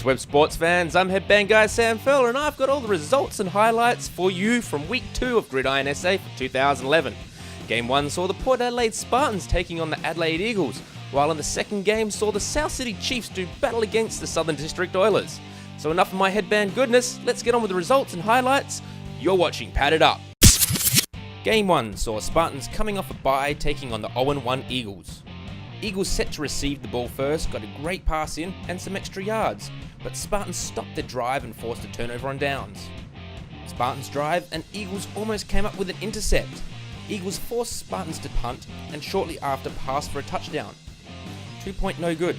Web sports fans, I'm headband guy Sam Furler and I've got all the results and highlights for you from week 2 of Gridiron SA for 2011. Game 1 saw the Port Adelaide Spartans taking on the Adelaide Eagles, while in the second game saw the South City Chiefs do battle against the Southern District Oilers. So enough of my headband goodness, let's get on with the results and highlights. You're watching Padded Up. Game 1 saw Spartans coming off a bye taking on the 0-1 Eagles. Eagles set to receive the ball first, got a great pass in and some extra yards, but Spartans stopped their drive and forced a turnover on downs. Spartans drive and Eagles almost came up with an intercept. Eagles forced Spartans to punt and shortly after passed for a touchdown. 2 point no good.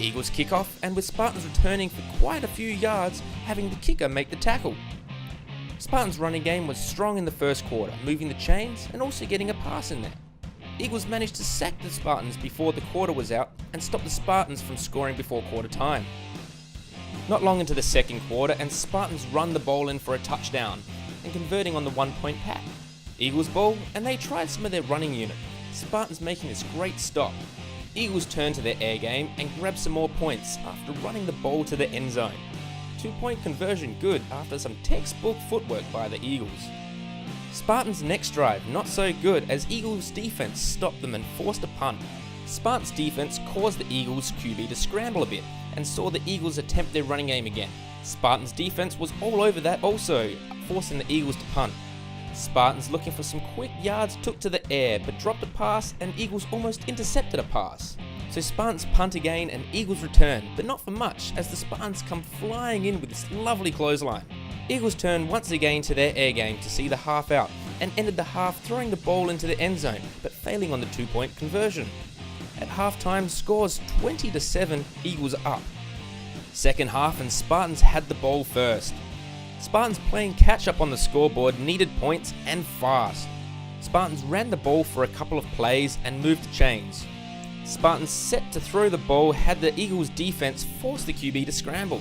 Eagles kick off and with Spartans returning for quite a few yards, having the kicker make the tackle. Spartans' running game was strong in the first quarter, moving the chains and also getting a pass in there. Eagles managed to sack the Spartans before the quarter was out and stop the Spartans from scoring before quarter time. Not long into the second quarter and Spartans run the ball in for a touchdown and converting on the 1 point pack. Eagles ball and they tried some of their running unit, Spartans making this great stop. Eagles turned to their air game and grabbed some more points after running the ball to the end zone. 2 point conversion good after some textbook footwork by the Eagles. Spartans' next drive not so good as Eagles' defense stopped them and forced a punt. Spartans' defense caused the Eagles' QB to scramble a bit and saw the Eagles attempt their running game again. Spartans' defense was all over that also, forcing the Eagles to punt. Spartans looking for some quick yards took to the air but dropped a pass and Eagles almost intercepted a pass. So Spartans punt again and Eagles return, but not for much as the Spartans come flying in with this lovely clothesline. Eagles turn once again to their air game to see the half out and ended the half throwing the ball into the end zone but failing on the 2 point conversion. At halftime, scores 20-7, Eagles are up. Second half and Spartans had the ball first. Spartans playing catch up on the scoreboard needed points and fast. Spartans ran the ball for a couple of plays and moved the chains. Spartans set to throw the ball had the Eagles defense force the QB to scramble.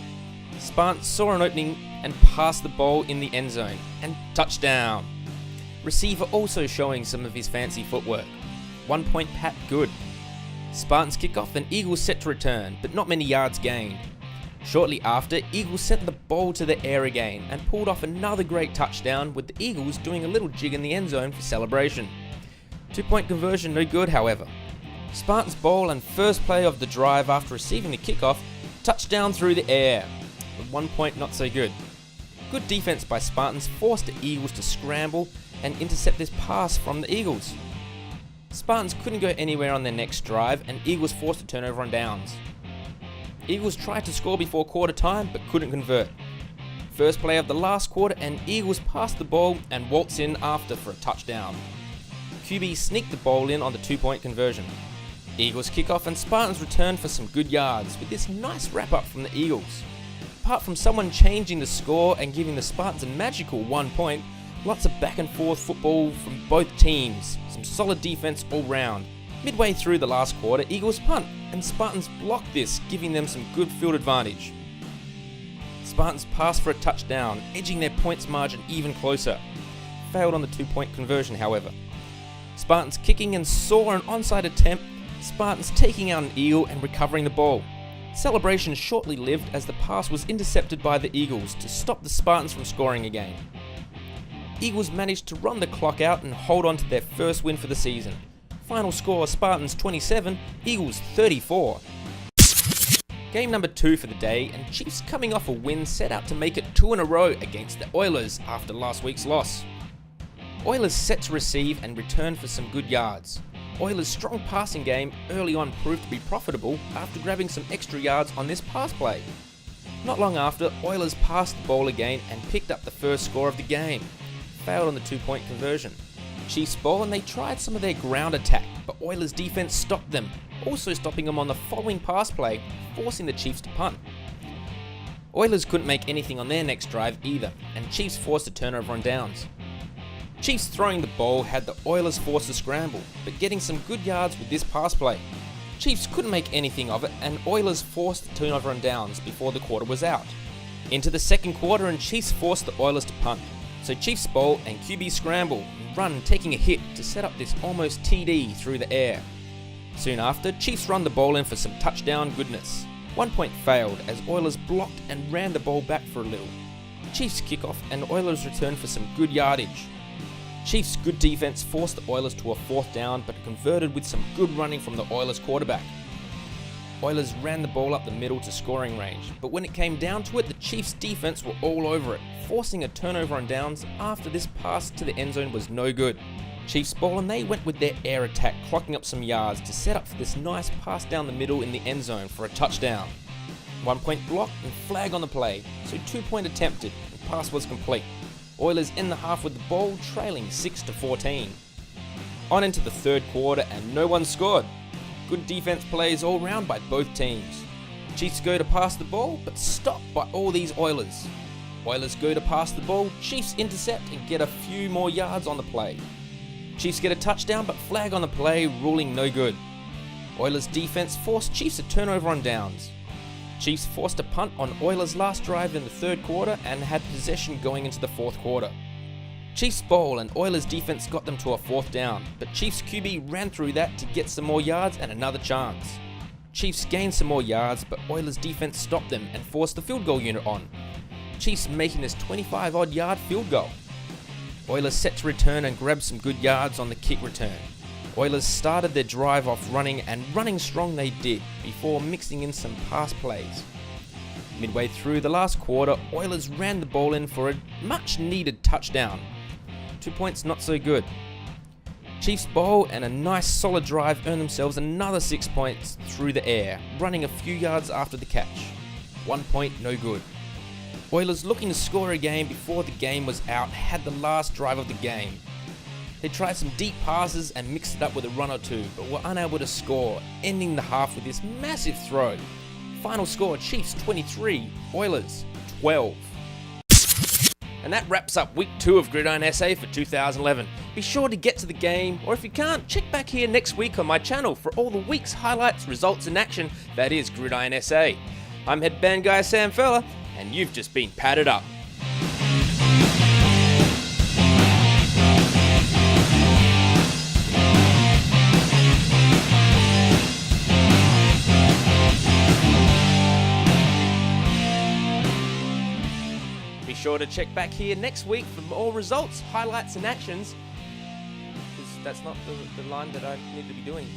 Spartans saw an opening and passed the ball in the end zone and touchdown. Receiver also showing some of his fancy footwork. 1 point pat good. Spartans kick off and Eagles set to return, but not many yards gained. Shortly after, Eagles sent the ball to the air again and pulled off another great touchdown with the Eagles doing a little jig in the end zone for celebration. 2 point conversion no good however. Spartans ball and first play of the drive after receiving the kickoff, touchdown through the air. But 1 point not so good. Good defense by Spartans forced the Eagles to scramble and intercept this pass from the Eagles. Spartans couldn't go anywhere on their next drive and Eagles forced a turnover on downs. Eagles tried to score before quarter time but couldn't convert. First play of the last quarter and Eagles passed the ball and waltzed in after for a touchdown. QB sneaked the ball in on the 2 point conversion. Eagles kick off and Spartans return for some good yards with this nice wrap up from the Eagles. Apart from someone changing the score and giving the Spartans a magical 1 point, lots of back and forth football from both teams, some solid defense all round. Midway through the last quarter, Eagles punt and Spartans blocked this, giving them some good field advantage. Spartans passed for a touchdown, edging their points margin even closer. Failed on the 2 point conversion however. Spartans kicking and saw an onside attempt, Spartans taking out an Eagle and recovering the ball. Celebration shortly lived as the pass was intercepted by the Eagles to stop the Spartans from scoring again. Eagles managed to run the clock out and hold on to their first win for the season. Final score Spartans 27, Eagles 34. Game number 2 for the day and Chiefs coming off a win set out to make it 2 in a row against the Oilers after last week's loss. Oilers set to receive and return for some good yards. Oilers' strong passing game early on proved to be profitable after grabbing some extra yards on this pass play. Not long after, Oilers passed the ball again and picked up the first score of the game. Failed on the 2 point conversion. Chiefs ball and they tried some of their ground attack, but Oilers defense stopped them, also stopping them on the following pass play, forcing the Chiefs to punt. Oilers couldn't make anything on their next drive either, and Chiefs forced a turnover on downs. Chiefs throwing the ball had the Oilers forced to scramble, but getting some good yards with this pass play. Chiefs couldn't make anything of it, and Oilers forced the turnover on downs before the quarter was out. Into the second quarter and Chiefs forced the Oilers to punt. So Chiefs ball and QB scramble and run taking a hit to set up this almost TD through the air. Soon after, Chiefs run the ball in for some touchdown goodness. 1 point failed as Oilers blocked and ran the ball back for a little. Chiefs kick off and Oilers return for some good yardage. Chiefs' good defense forced the Oilers to a 4th down, but converted with some good running from the Oilers quarterback. Oilers ran the ball up the middle to scoring range, but when it came down to it, the Chiefs' defense were all over it, forcing a turnover on downs after this pass to the end zone was no good. Chiefs ball and they went with their air attack, clocking up some yards to set up for this nice pass down the middle in the end zone for a touchdown. 1 point block and flag on the play, so 2 point attempted and pass was complete. Oilers in the half with the ball, trailing 6-14. On into the third quarter and no one scored. Good defense plays all round by both teams. Chiefs go to pass the ball, but stopped by all these Oilers. Oilers go to pass the ball, Chiefs intercept and get a few more yards on the play. Chiefs get a touchdown, but flag on the play, ruling no good. Oilers defense forced Chiefs a turnover on downs. Chiefs forced a punt on Oilers' last drive in the third quarter and had possession going into the fourth quarter. Chiefs ball and Oilers defense got them to a 4th down, but Chiefs QB ran through that to get some more yards and another chance. Chiefs gained some more yards, but Oilers defense stopped them and forced the field goal unit on. Chiefs making this 25-odd yard field goal. Oilers set to return and grab some good yards on the kick return. Oilers started their drive off running, and running strong they did, before mixing in some pass plays. Midway through the last quarter, Oilers ran the ball in for a much needed touchdown. 2 points not so good. Chiefs ball and a nice solid drive earned themselves another 6 points through the air, running a few yards after the catch. 1 point no good. Oilers, looking to score again before the game was out, had the last drive of the game. They tried some deep passes and mixed it up with a run or two, but were unable to score, ending the half with this massive throw. Final score, Chiefs 23, Oilers 12. And that wraps up week 2 of Gridiron SA for 2011. Be sure to get to the game, or if you can't, check back here next week on my channel for all the week's highlights, results and action that is Gridiron SA. I'm head band guy Sam Furler, and you've just been padded up. Be sure to check back here next week for more results, highlights and actions, because that's not the line that I need to be doing.